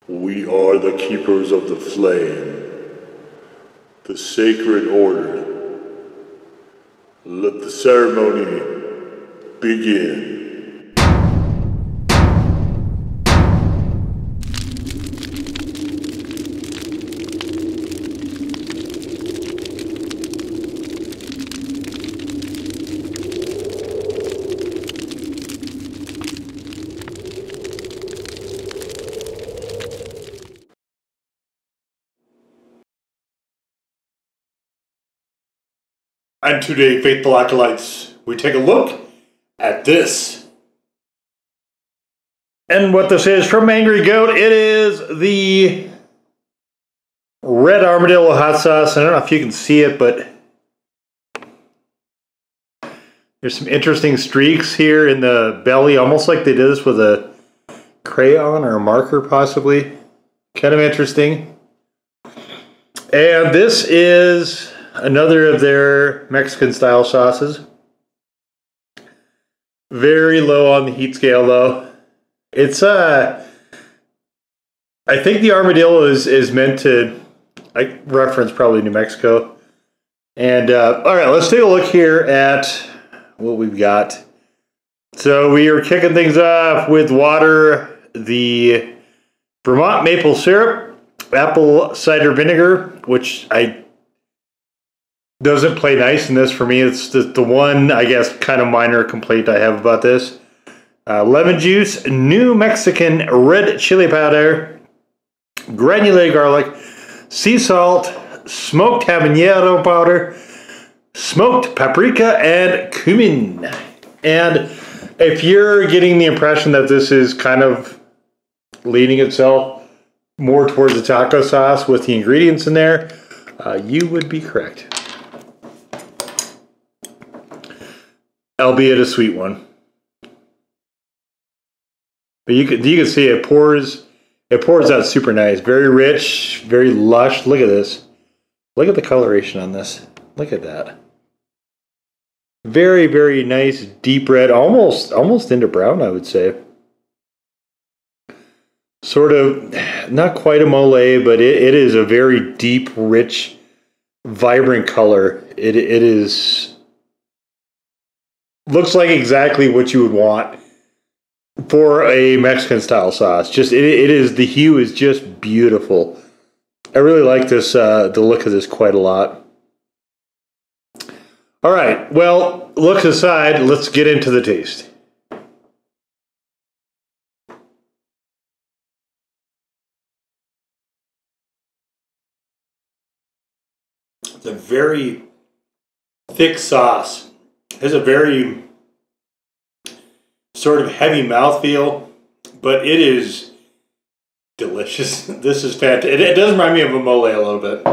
We are the keepers of the flame, the sacred order. Let the ceremony begin. And today, faithful acolytes, we take a look at this. And what this is from Angry Goat, it is the red armadillo hot sauce. I don't know if you can see it, but there's some interesting streaks here in the belly, almost like they did this with a crayon or a marker possibly. Kind of interesting. And this is another of their Mexican style sauces. Very low on the heat scale though. It's I think the armadillo is meant to, I reference probably New Mexico. And alright, let's take a look here at what we've got. So we are kicking things off with water, the Vermont maple syrup, apple cider vinegar, which doesn't play nice in this for me. It's the one, I guess, kind of minor complaint I have about this. Lemon juice, New Mexican red chili powder, granulated garlic, sea salt, smoked habanero powder, smoked paprika, and cumin. And if you're getting the impression that this is kind of leaning itself more towards the taco sauce with the ingredients in there, you would be correct. Albeit a sweet one. But you can see it pours out super nice. Very rich, very lush. Look at this. Look at the coloration on this. Look at that. Very, very nice deep red, almost into brown, I would say. Sort of, not quite a mole, but it is a very deep, rich, vibrant color. It is, looks like exactly what you would want for a Mexican style sauce. Just it is, the hue is just beautiful. I really like this, the look of this quite a lot. All right, well, looks aside, let's get into the taste. It's a very thick sauce. It has a very sort of heavy mouthfeel, but it is delicious. This is fantastic. It does remind me of a mole a little bit.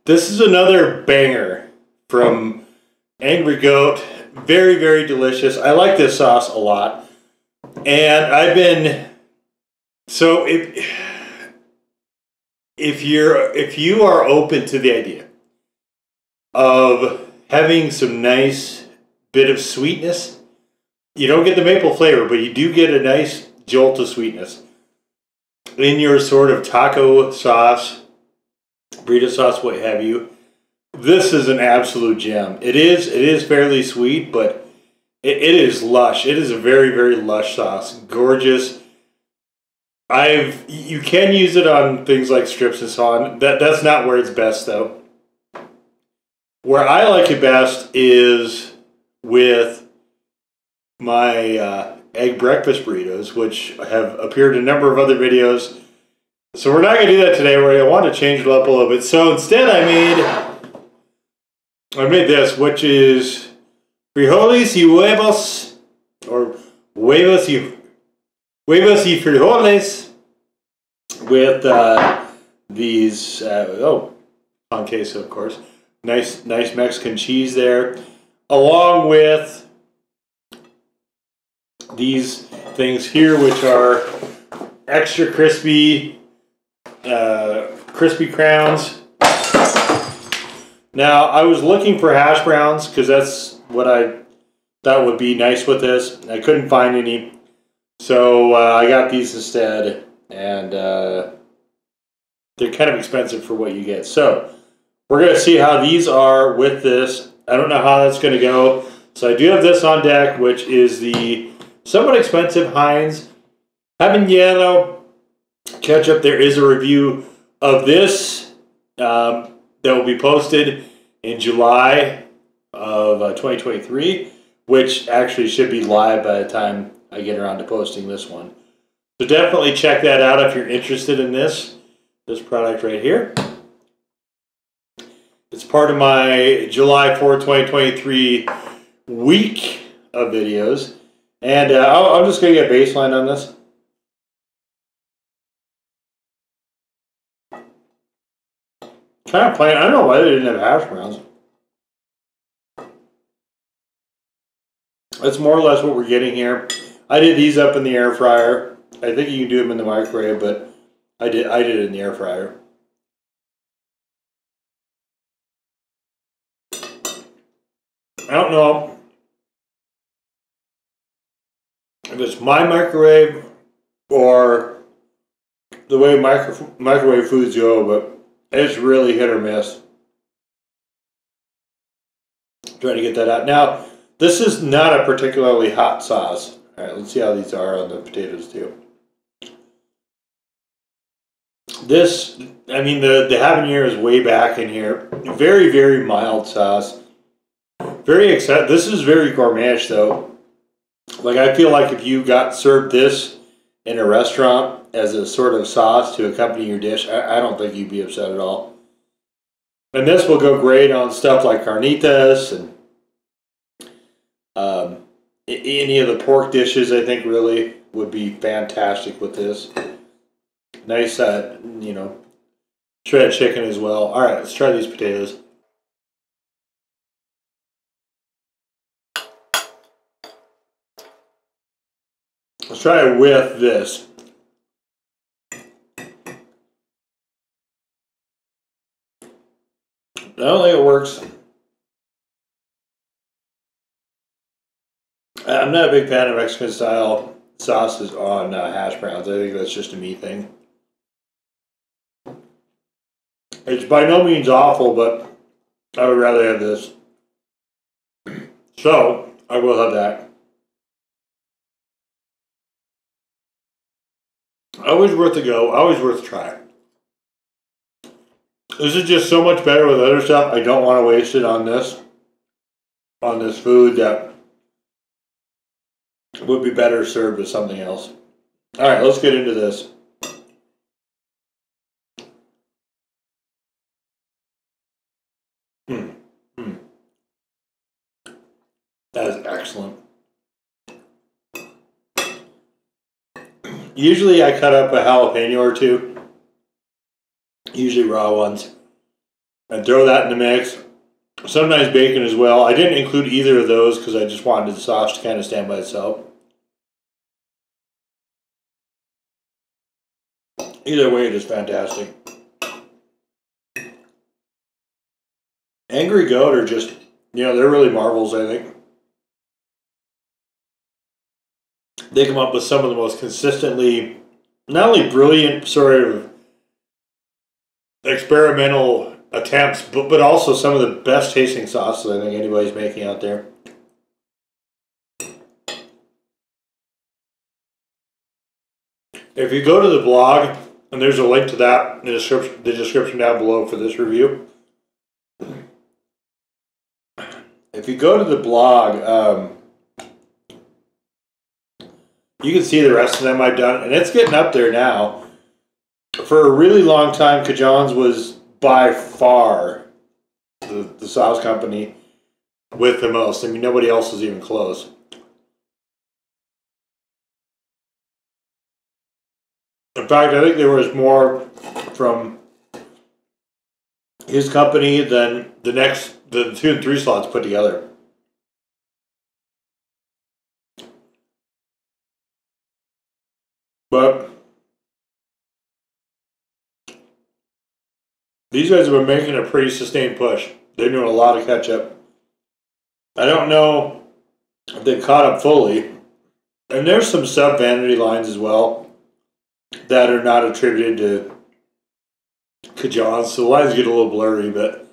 This is another banger from Angry Goat. Very, very delicious. I like this sauce a lot. And I've been, so if you are open to the idea of having some nice bit of sweetness, you don't get the maple flavor, but you do get a nice jolt of sweetness in your sort of taco sauce, burrito sauce, what have you. This is an absolute gem. It is fairly sweet, but it is lush. It is a very, very lush sauce. Gorgeous. You can use it on things like strips and so on. That's not where it's best though. Where I like it best is with my egg breakfast burritos, which have appeared in a number of other videos. So we're not going to do that today. I want to change it up a little bit. So instead I made this, which is frijoles y huevos, or huevos y frijoles, with these, on queso, of course. Nice Mexican cheese there, along with these things here, which are extra crispy, crispy crowns. Now, I was looking for hash browns because that's what I thought would be nice with this. I couldn't find any, so I got these instead. and they're kind of expensive for what you get. So we're going to see how these are with this. I don't know how that's going to go. So I do have this on deck, which is the somewhat expensive Heinz Habanero ketchup. There is a review of this that will be posted in July of 2023, which actually should be live by the time I get around to posting this one. So definitely check that out if you're interested in this product right here. It's part of my July 4th, 2023 week of videos. And I'm just going to get a baseline on this. Kind of plain. I don't know why they didn't have hash browns. That's more or less what we're getting here. I did these up in the air fryer. I think you can do them in the microwave, but I did it in the air fryer. I don't know if it's my microwave or the way microwave foods go, but it's really hit or miss. Trying to get that out. Now, this is not a particularly hot sauce. All right, let's see how these are on the potatoes too. This, I mean, the habanero is way back in here. Very, very mild sauce. Very excited. This is very gourmetish though. Like, I feel like if you got served this in a restaurant as a sort of sauce to accompany your dish, I don't think you'd be upset at all. And this will go great on stuff like carnitas and any of the pork dishes. I think really would be fantastic with this. Nice, you know, shredded chicken as well. All right, let's try these potatoes. Let's try it with this. I don't think it works. I'm not a big fan of Mexican style sauces on hash browns. I think that's just a me thing. It's by no means awful, but I would rather have this. So, I will have that. Always worth a go, always worth a try. This is just so much better with other stuff. I don't want to waste it on this food that would be better served with something else. All right, let's get into this. That is excellent. Usually I cut up a jalapeno or two, usually raw ones, and throw that in the mix. Sometimes bacon as well. I didn't include either of those because I just wanted the sauce to kind of stand by itself. Either way, it is fantastic. Angry Goat are just, you know, they're really marvels, I think. They come up with some of the most consistently, not only brilliant sort of experimental attempts, but also some of the best tasting sauces I think anybody's making out there. If you go to the blog, and there's a link to that in the description down below for this review. If you go to the blog, you can see the rest of them I've done, and it's getting up there now. For a really long time, Cajon's was by far the sauce company with the most. I mean, nobody else is even close. In fact, I think there was more from his company than the 2 and 3 slots put together. But these guys have been making a pretty sustained push. They're doing a lot of catch-up. I don't know if they've caught up fully. And there's some sub-vanity lines as well. that are not attributed to Cajun, so the lines get a little blurry, but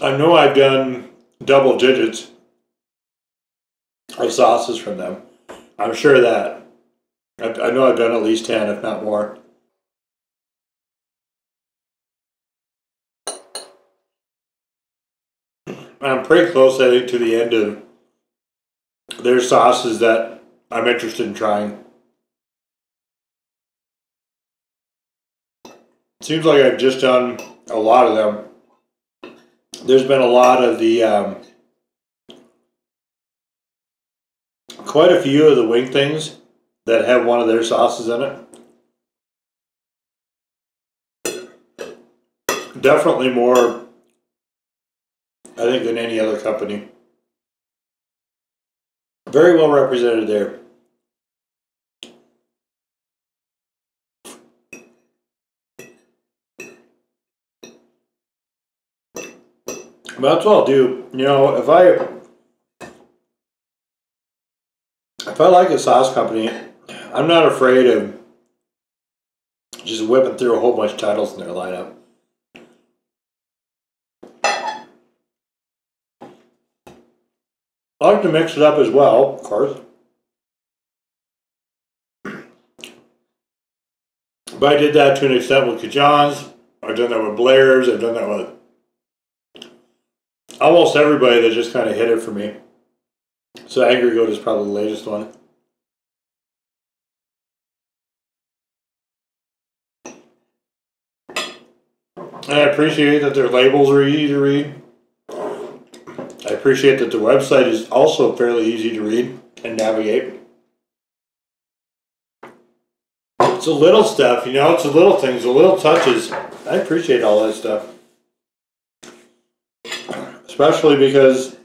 I know I've done double digits of sauces from them. I'm sure of that. I know I've done at least 10, if not more. I'm pretty close, I think, to the end of their sauces that I'm interested in trying. Seems like I've just done a lot of them. There's been a lot of the, quite a few of the wing things that have one of their sauces in it. Definitely more, I think, than any other company. Very well represented there. But that's what I'll do. You know, if I like a sauce company, I'm not afraid of just whipping through a whole bunch of titles in their lineup. I like to mix it up as well, of course. But I did that to an extent with Cajuns. I've done that with Blair's. I've done that with almost everybody that just kind of hit it for me. So Angry Goat is probably the latest one. And I appreciate that their labels are easy to read. I appreciate that the website is also fairly easy to read and navigate. It's the little stuff, you know, it's the little things, the little touches. I appreciate all that stuff. Especially because,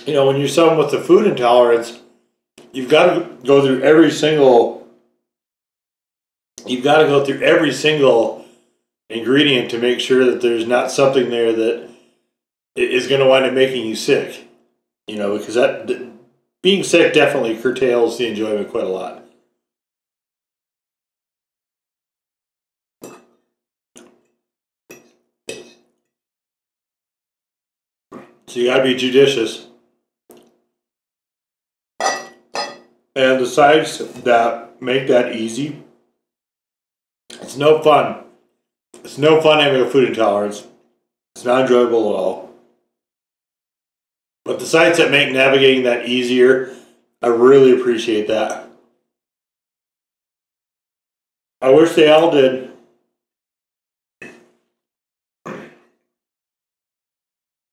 you know, when you're someone with a food intolerance, you've got to go through every single ingredient to make sure that there's not something there that is going to wind up making you sick. You know, because being sick definitely curtails the enjoyment quite a lot. So you gotta be judicious. And the sides that make that easy, it's no fun. It's no fun having a food intolerance. It's not enjoyable at all. But the sites that make navigating that easier, I really appreciate that. I wish they all did.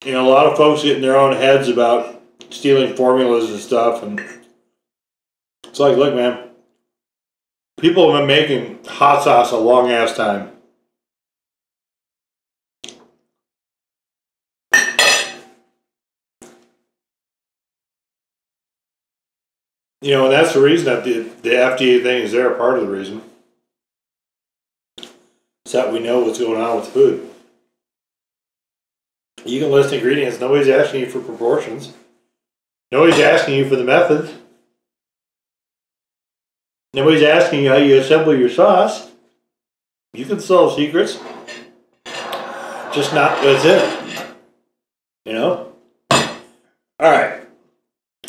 You know, a lot of folks get in their own heads about stealing formulas and stuff, and it's like, look, man, people have been making hot sauce a long ass time. You know, and that's the reason that the FDA thing is there, part of the reason. It's that we know what's going on with food. You can list ingredients. Nobody's asking you for proportions. Nobody's asking you for the methods. Nobody's asking you how you assemble your sauce. You can solve secrets. Just not, that's it. You know? Alright.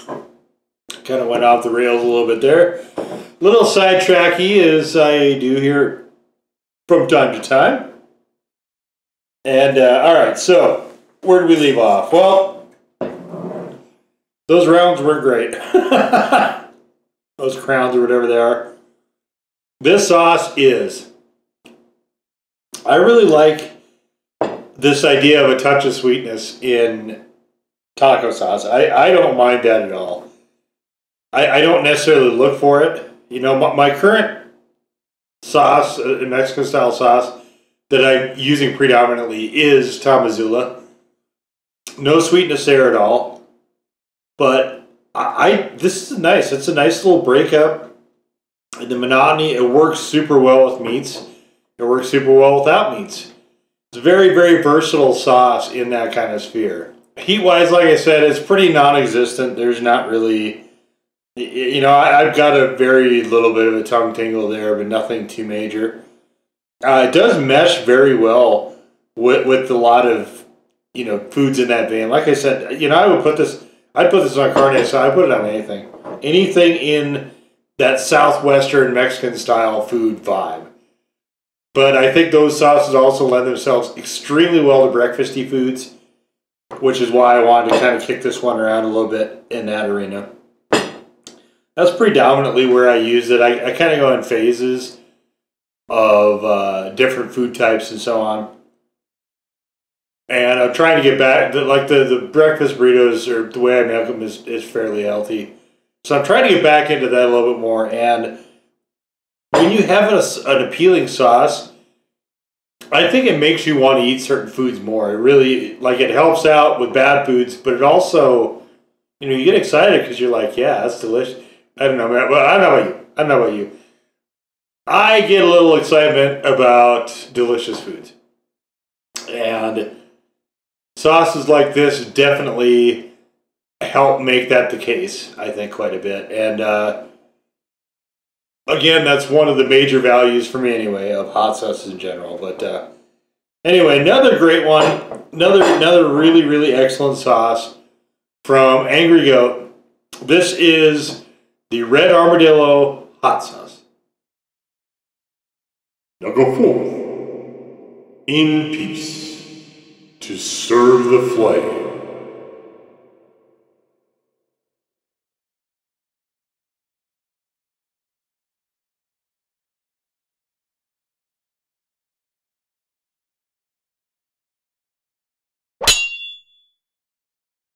Kind of went off the rails a little bit there. Little sidetracky as I do here from time to time. And, alright, so where did we leave off? Well, those rounds were great. Those crowns or whatever they are. This sauce is. I really like this idea of a touch of sweetness in taco sauce. I don't mind that at all. I don't necessarily look for it. You know, my current sauce, Mexican style sauce, that I'm using predominantly is Tamazula. No sweetness there at all. But this is nice. It's a nice little breakup. The monotony, it works super well with meats. It works super well without meats. It's a very, very versatile sauce in that kind of sphere. Heat-wise, like I said, it's pretty non-existent. There's not really, you know, I've got a very little bit of a tongue tingle there, but nothing too major. It does mesh very well with a lot of, you know, foods in that vein. Like I said, you know, I'd put this on carne asada. I put it on anything. Anything in that southwestern Mexican style food vibe. But I think those sauces also lend themselves extremely well to breakfasty foods, which is why I wanted to kind of kick this one around a little bit in that arena. That's predominantly where I use it. I kind of go in phases of different food types and so on. And I'm trying to get back, like the breakfast burritos, or the way I make them is fairly healthy. So I'm trying to get back into that a little bit more. And when you have an appealing sauce, I think it makes you want to eat certain foods more. It really, like, it helps out with bad foods, but it also, you know, you get excited because you're like, yeah, that's delicious. I don't know, man. Well, I don't know about you. I get a little excitement about delicious foods. And sauces like this definitely help make that the case, I think, quite a bit. And again, that's one of the major values for me anyway, of hot sauces in general. But anyway, another great one, another really, really excellent sauce from Angry Goat. This is the Red Armadillo hot sauce. Now go forth in peace to serve the flame.